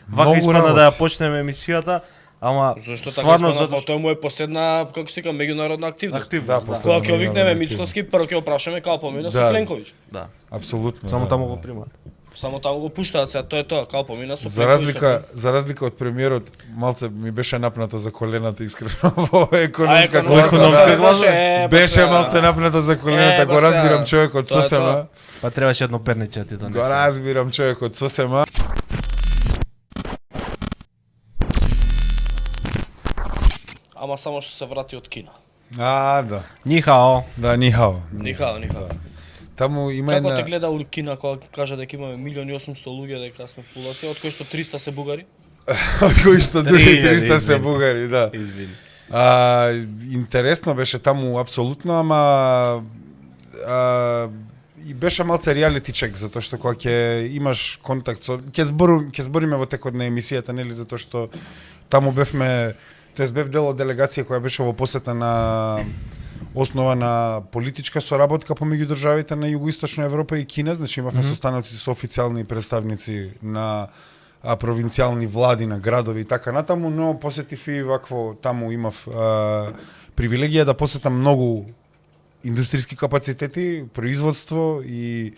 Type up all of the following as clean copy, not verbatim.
вака испадна да ја почнеме емисијата, ама Зошто така стварно испадна? Тоа му е последна, како се кога, меѓународна активност. да, Кога ќе викнеме Мицкоски, прво ќе го прашаме како помина со Да. Пленковиќ. да. Апсолутно. Само да, таму да. го примаат. Само таму го пуштаат сега, тоа е тоа, како помина со За разлика од премиерот, малце ми беше напнато за колената искрено во економска економска класа. класа, Беше малце напнато за колената, го разбирам човекот Тоа е сосема. Па требаше едно перниче ти Го донесе. разбирам човекот сосема. Ама само што се врати од Кина. Да. Нихао. Да, нихао. Нихао. Таму има Како една... те гледа у Кина кога кажа дека имаме 1.800.000 луѓе, дека сме популација, од кои што 300 се бугари? од кои што други 300 се извини. бугари, да. Извини. Интересно беше таму апсолутно, ама и беше малце реалити чек, затоа што кога ќе имаш контакт со ќе збориме во текот на емисијата, нели, затоа што таму бев дел од делегација која беше во посета на основа на политичка соработка помеѓу државите на Југоисточна Европа и Кина, значи имавме состаноци со официјални представници на провинцијални влади на градови и така натаму, но посетив и вакво, таму имав привилегија да посетам многу индустријски капацитети, производство и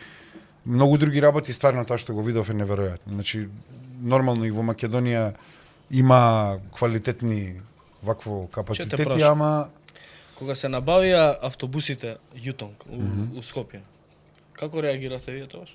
многу други работи, стварно тоа што го видов е неверојатно. Значи, нормално и во Македонија има квалитетни вакво капацитети, ама Кога се набавија автобусите Јутонг у Скопје, како реагирате вие тогаш?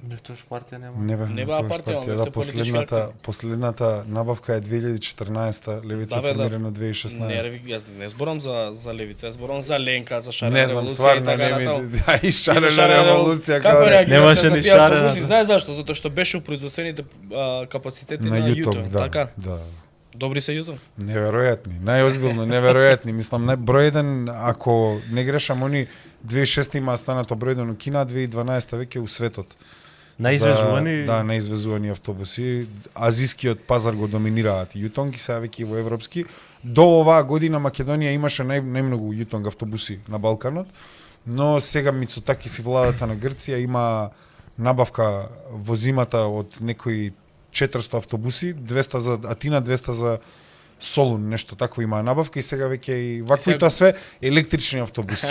Нитош партија нема. Не беа партија, ама сте политички последната набавка е 2014, Левица формирана 2016. Не, јас не зборам за Левица, јас зборам за Ленка, за Шарена Не знам, револуција и стварно така не ми... натаму. И Шарена револуција, Како реагирате Немаше за ни тие Шарена, автобуси? да. Знаеш зашто? Затоа што беше у произведените капацитети на Јутонг, така? Да. Добри се Јутонг? Неверојатни, најозбилно неверојатни. Мислам, број еден, ако не грешам, они 2006 има станато број еден у Кина, 2012 веќе у светот. Наизвезувани. Да, наизвезувани автобуси. Азискиот пазар го доминираат Јутонг и сега веќе и во европски. До оваа година Македонија имаше најмногу Јутонг автобуси на Балканот, но сега Мицотакис и владата на Грција има набавка во зимата од некои 400 автобуси, 200 за Атина, 200 за Солун, нешто такво има набавка и сега веќе и вакво и тоа све електрични автобуси.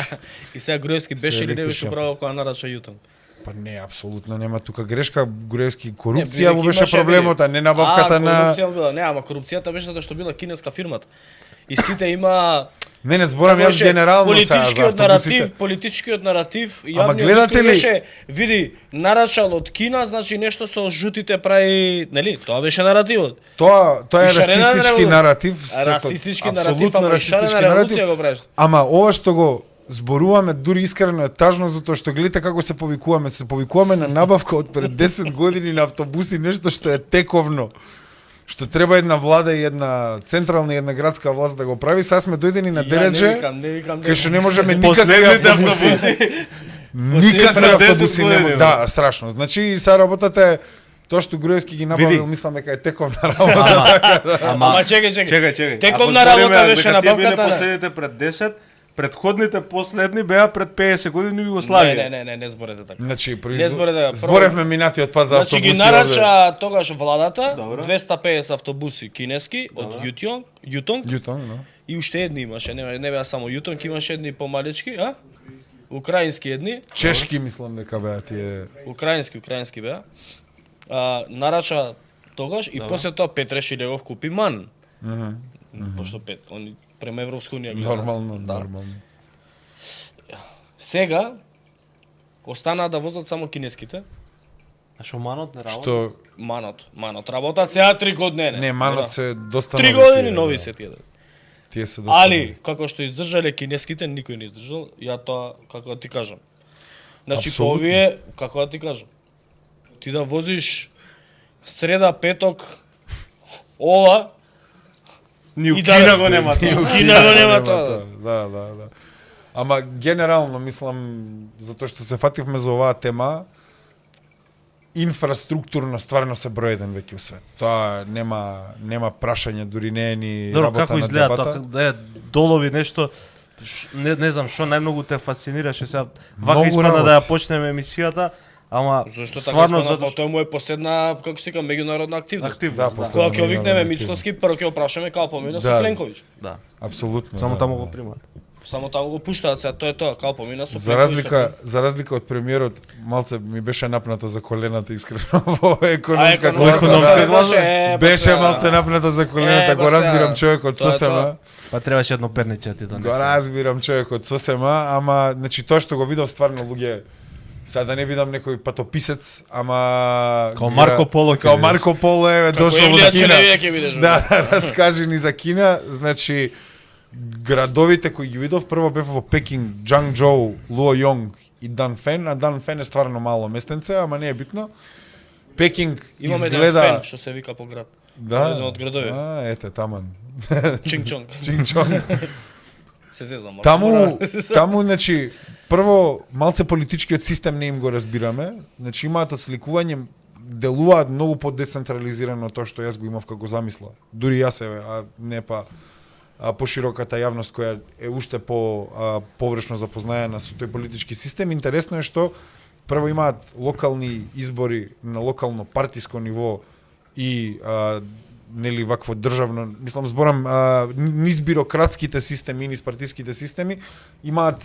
И сега Груевски беше или не беше електрични право кога нарача Јутонг? Па не, апсолутно нема тука грешка, Груевски корупција Не, му беше имаше проблемот, а не набавката на... корупција била, не, ама корупцијата беше затоа што била кинеска фирмата. И сите има Не зборам јас генерално сега за автобусите. Политичкиот наратив, Ама јавниот гледате дискурс ли- беше, види, нарачал од Кина, значи нешто со жутите прави, нели? Тоа беше наративот. Тоа е И Шарена расистички револуција. наратив. Расистички наратив, апсолутно ама и Шарена расистички наратив. револуција го правиш. Ама ова што го зборуваме дури искрено е тажно затоа што гледате како се повикуваме на набавка од пред 10 години на автобуси, нешто што е тековно. Што треба една влада и една централна и една градска власт да го прави, сега сме дојдени на Дередже, не викам кај што не можеме никакви автобуси. Никакви автобуси не може. Да, страшно. Значи и сега работата е тоа што Груевски ги набавил, мислам дека е тековна работа. Ама чекај. Чекај. Тековна работа беше набавката. Последните пред 10, предходните последни беа пред 50 години во Југославија. Не зборете така. Значи, Не зборете така. зборевме минатиот пат за Значи автобуси. ги нарача тогаш владата, Добро. 250 автобуси кинески од Јутонг, Јутонг, да. и уште едни имаше, не беа само Јутонг, имаше едни помалечки, а? Украински едни, Чешки мислам дека беа тие. украински беа. Нарача тогаш и после тоа Петре Шилегов купи МАН. Пошто они према Европска унија гледаат. Нормално. Сега останаа да возат само кинеските. А шо манот не работи? Што Манот работат сега 3 години. не манот се доста 3 нови години тие, нови да. се тие. Тие се доста. Али, како што издржале кинеските, никој не издржал. Ја тоа, како да ти кажам. Значи, по Апсолутно. овие, како да ти кажам, ти да возиш среда, петок, ова, Ни у и да- Кина го нема тоа. Кина го нема тоа. Да. Ама генерално мислам затоа што се фативме за оваа тема, инфраструктурно стварно се број еден веќе у свет. Тоа нема прашање, дури не е ни Добро, работа како на изгледа дебата. тоа, да е долови нешто, не знам што најмногу те фасцинираше сега. Вака Многу испадна работи. да ја почнеме емисијата, Ама Зошто така стварно испадна, затоа тоа му е последна, како се вика, меѓународна активност. Да, Кога ќе викнеме Мицкоски, прво ќе го прашаме како помина со Да. Пленковиќ. да, Апсолутно. само да, таму да. го примат. Само таму го пуштаат сега, тоа е тоа, како помина со За Пленковиќ. разлика од премиерот, малце ми беше напнато за колената искрено во економска економска класа. класа, Беше малце напнато за колената, го разбирам човекот Тоа е сосема. Па требаше едно перниче ти да Го разбирам човекот сосема, ама значи тоа што го видов стварно луѓе, сега да не видам некој патописец, ама Као Марко Поло ќе Као видиш. Марко Поло е дошол од Евлија Кина. Челевија ќе видиш. Да, раскажи ни за Кина, значи градовите кои ги видов, прво бев во Пекинг, Џангџоу, Луојонг и Данфен, а Данфен е стварно мало местенце, ама не е битно. Пекинг Имаме еден изгледа... фен што се вика по град. Да, еден од градови. ете, таман. Чинг-чонг. Чинчонг. Се зезам. Таму, значи, прво, малце политичкиот систем не им го разбираме. Значи, имаат одсликување, делуваат многу подецентрализирано тоа што јас го имав како замисла. Дури јас еве, а не па пошироката јавност која е уште површно запознаена со тој политички систем. Интересно е што прво имаат локални избори на локално партиско ниво и нели вакво државно, мислам зборам низ бирократските системи, низ партиските системи, имаат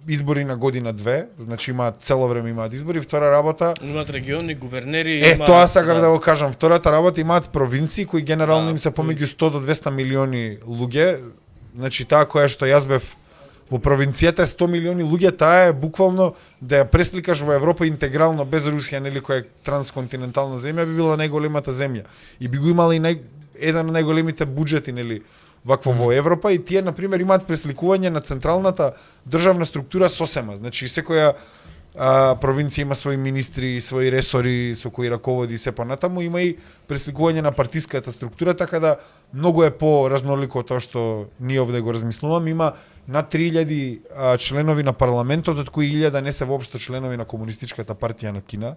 избори на година две, значи имаат цело време имаат избори. Втора работа, Имаат региони, гувернери, тоа сакав да го кажам. Втората работа, имаат провинции кои генерално им се помеѓу провинции. 100 до 200 милиони луѓе. Значи таа која што јас бев во провинцијата е 100 милиони луѓе, таа е буквално да ја пресликаш во Европа интегрално без Русија, нели која е трансконтинентална земја, би била најголемата земја. И би го имала и еден од најголемите буџети, нели, вакво во Европа, и тие на пример имаат пресликување на централната државна структура сосема. Значи секоја провинција има своји министри, своји ресори со кои раководи се понатаму, има и пресликување на партиската структура, така да многу е по-разнолико тоа што ние овде го размислуваме. Има над 3000 членови на парламентот, од кои 1000 не се воопшто членови на Комунистичката партија на Кина.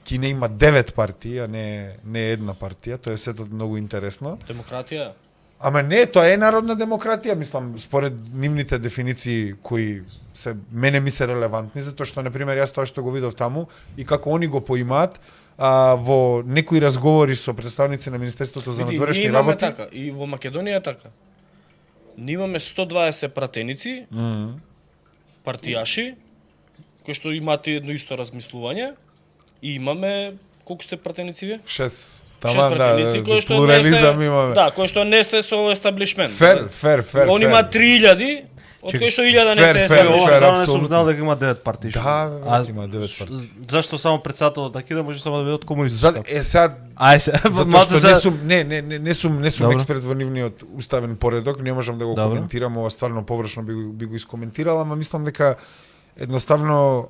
Кина има 9 партии, а не една партија, тоа е сето многу интересно. Демократија. Ама не, тоа е народна демократија, мислам, според нивните дефиниции кои мене ми се релевантни, затоа што, например, јас тоа што го видов таму и како они го поимаат, во некои разговори со представници на Министерството за надворешни ние имаме работи. така, и во Македонија е така. Ние имаме 120 пратеници, партијаши, кои што имаат едно исто размислување, и имаме, колку сте пратеници вие? 6. Шест пратеници, кои што плурализам не сте, имаме. да, кои што не сте со естаблишмент. Фер. Они имаат 3000, од кои што 1000 не Фер, се фер, Ова естаблишмент. Шер, само не сум апсолутно. знал дека има 9 партии. Да, А има 9 партии. Зашто само председателот на Кина може само да биде од За, комунистичка? сега, Ај се, затоа малце што не се... сум, не сум Добро. експерт во нивниот уставен поредок, не можам да го Добро. коментирам, ова стварно површно би го искоментирал, ама мислам дека едноставно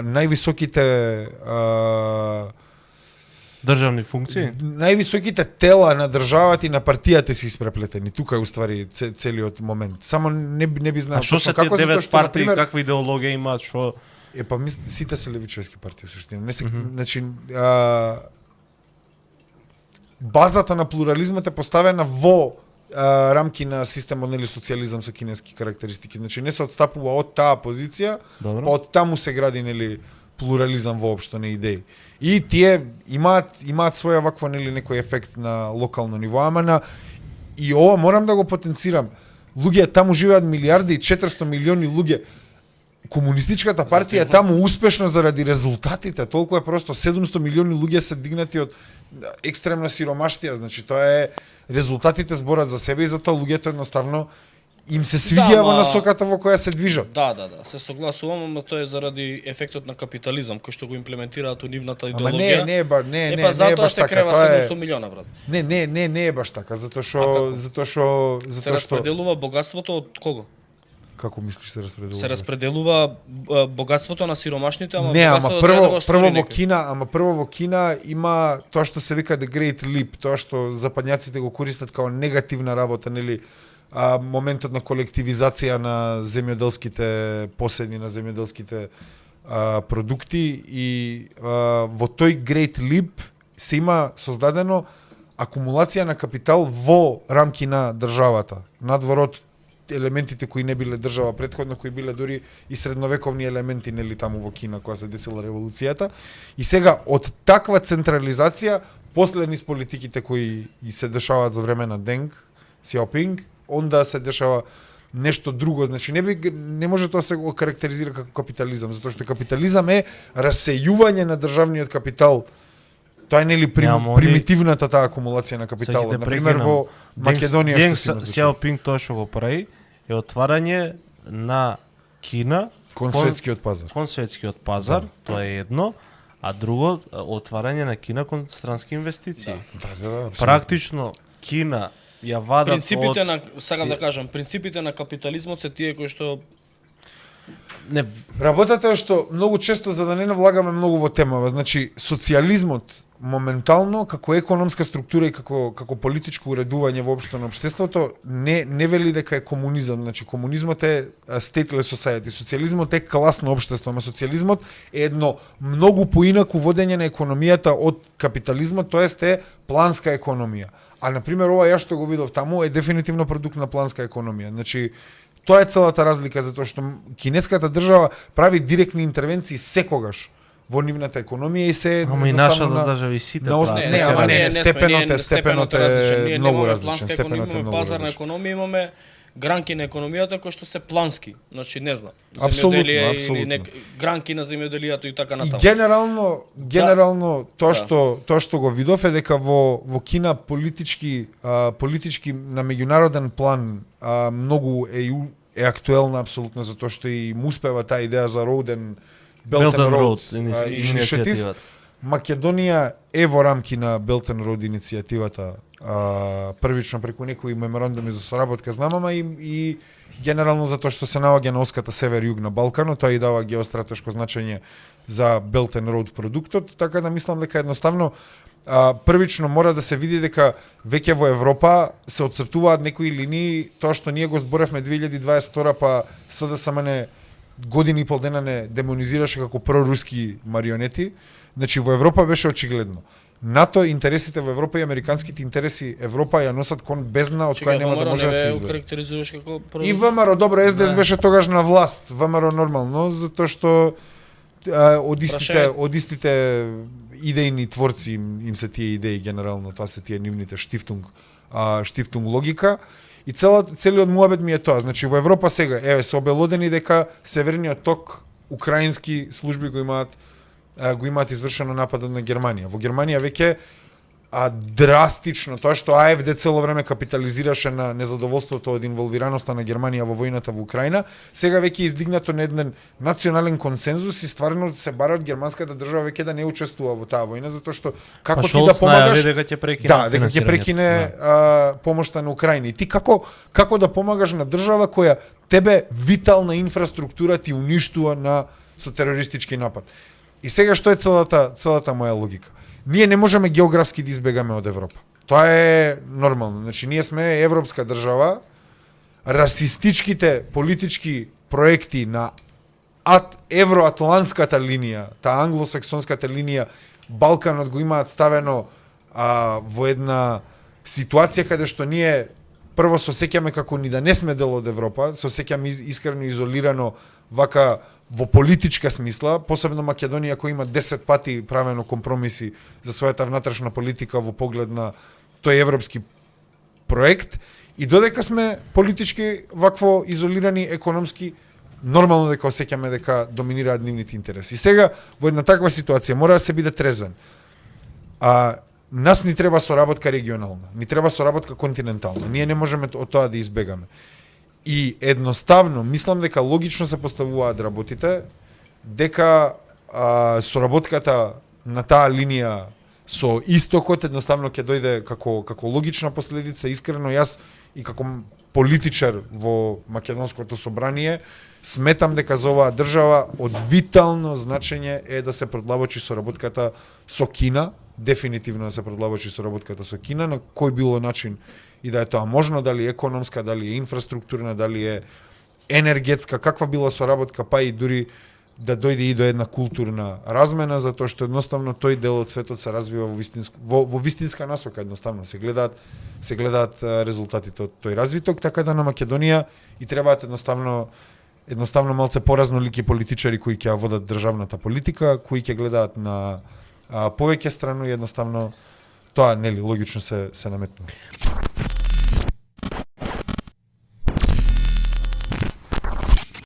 највисоките Државни функции? највисоките тела на државата и на партијата се испреплетени. Тука е уствари целиот момент. Само не би знаел А што се точно тие затоа 9 што, партии, например, каква идеологија имаат, што... па сите се левичевски партии, суштина. Не се, значи, базата на плурализмот е поставена во рамки на системот, нели, социјализам со кинески карактеристики. Значи не се одстапува од таа позиција, Добро. па од таму се гради, нели, плурализам воопшто на идеи. И тие имаат своја ваква, нели, некој ефект на локално ниво, ама и ова морам да го потенцирам. Луѓе таму живеат милиарди и 400 милиони луѓе. Комунистичката партија е таму успешна заради резултатите. Толку е просто 700 милиони луѓе се дигнати од екстремна сиромаштија. Значи тоа е резултатите зборат за себе и затоа луѓето едноставно им се свиѓа во насоката во која се движат. Да, се согласувам, ама тоа е заради ефектот на капитализам кој што го имплементираат во нивната Ама идеологија. не е па затоа баш се така. крева Тоа е 700 милиона, брат. Не е баш така, затоа како? што Се распределува богатството од кого? Како мислиш се распределува? Се распределува богатството на сиромашните, ама Не, ама богатството треба да го створи прво во Кина има тоа што се вика the great leap, тоа што западњаците го користат како негативна работа, нели, моментот на колективизација на земјоделските поседи, на земјоделските продукти и во тој great leap се има создадено акумулација на капитал во рамки на државата, надвор од елементите кои не биле држава претходно, кои биле дури и средновековни елементи нели таму во Кина кога се десила револуцијата. И сега од таква централизација после низ политиките кои и се дешаваат за време на Денг Сиопинг, онда се дешава нешто друго, значи не може тоа се го карактеризира како капитализам, затоа што капитализам е расејување на државниот капитал. Тоа е нели примитивната таа акумулација на капиталот. На пример во Македонија што Сиопинг тоа што го прави е отварање на Кина кон светскиот пазар. Кон светскиот пазар, тоа е едно, а друго отварање на Кина кон странски инвестиции. Да, практично Кина ја вадат принципите на, сакам да кажам, принципите на капитализмот се тие кои што не работата е што многу често, за да не навлагаме многу во темава, значи социјализмот моментално како економска структура и како политичко уредување воопшто на општеството не вели дека е комунизам, значи комунизмот е stateless society, социјализмот е класно општество, ама социјализмот е едно многу поинаку водење на економијата од капитализмот, тоест е планска економија. А на пример ова ја што го видов таму е дефинитивно продукт на планска економија. Значи тоа е целата разлика, затоа што кинеската држава прави директни интервенции секогаш во нивната економија и се ама и нашата држава и сите не, ама не, степенот е многу различен. Планска економија, имаме пазарна економија, имаме гранки на економијата кои што се плански. Значи не знам, земјоделие или гранки на земјоделието и така натаму. И генерално тоа што го видов е дека во Кина политички на меѓународен план многу е актуелна апсолутно, затоа што и му успева таа идеја за Belt and Road иницијатива. Македонија е во рамки на Belt and Road иницијативата, првично преку некои меморандуми за соработка, знам, ама и генерално затоа што се наоѓа на оската север-југ на Балканот, тоа и дава геостратешко значење за Belt and Road продуктот, така да мислам дека едноставно првично мора да се види дека веќе во Европа се отцртуваат некои линии, тоа што ние го зборевме 2022 па СДСМ години и пол дена не демонизираше како проруски марионети. Значи во Европа беше очигледно. НАТО, интересите во Европа и американските интереси Европа ја носат кон бездна од која нема да може да се извади. И ВМРО, добро, СДС беше тогаш на власт, ВМРО нормално, затоа што од истите идејни творци им се тие идеи генерално, тоа се тие нивните штифтунг логика. И целиот муабет ми е тоа. Значи во Европа сега се обелодени дека Северниот ток украински служби го имаат извршено нападот на Германија. Во Германија веќе драстично тоа што АФД цело време капитализираше на незадоволството од инволвираноста на Германија во војната во Украина, сега веќе издигнато на еден национален консензус и стварно се бара од германската држава веќе да не учествува во таа војна, затоа што како ти да помагаш дека ќе прекине помошта на Украина. И ти како да помагаш на држава која тебе витална инфраструктура ти уништува со терористички напад. И сега што е целата моја логика? Ние не можеме географски да избегаме од Европа. Тоа е нормално. Значи, ние сме европска држава, расистичките политички проекти на евроатлантската линија, таа англосаксонската линија, Балканот го имаат ставено во една ситуација каде што ние прво се осеќаме како ни да не сме дел од Европа, се осеќаме искрено изолирано вака во политичка смисла, посебно Македонија која има 10 пати правено компромиси за својата внатрешна политика во поглед на тој европски проект, и додека сме политички вакво изолирани економски, нормално дека осеќаме дека доминираат нивните интереси. И сега во една таква ситуација мора да се биде трезвен. Нас ни треба соработка регионална, ни треба соработка континентална. Ние не можеме од тоа да избегаме. И едноставно, мислам дека логично се поставуваат работите, дека соработката на таа линија со истокот едноставно ќе дојде како логична последица. Искрено јас и како политичар во Македонското собрание сметам дека за оваа држава од витално значење е да се продлабочи соработката со Кина, дефинитивно да се продлабочи соработката со Кина на кој било начин и да е тоа можно, дали економска, дали е инфраструктурна, дали е енергетска, каква била соработка, па и дури да дојде и до една културна размена, затоа што едноставно тој дел од светот се развива во вистинска насока, едноставно се гледаат резултатите од тој развиток, така да на Македонија и требаат едноставно малце поразнолики политичари кои ќе ја водат државната политика, кои ќе гледаат на повеќе страни, едноставно тоа нели логично се наметнува.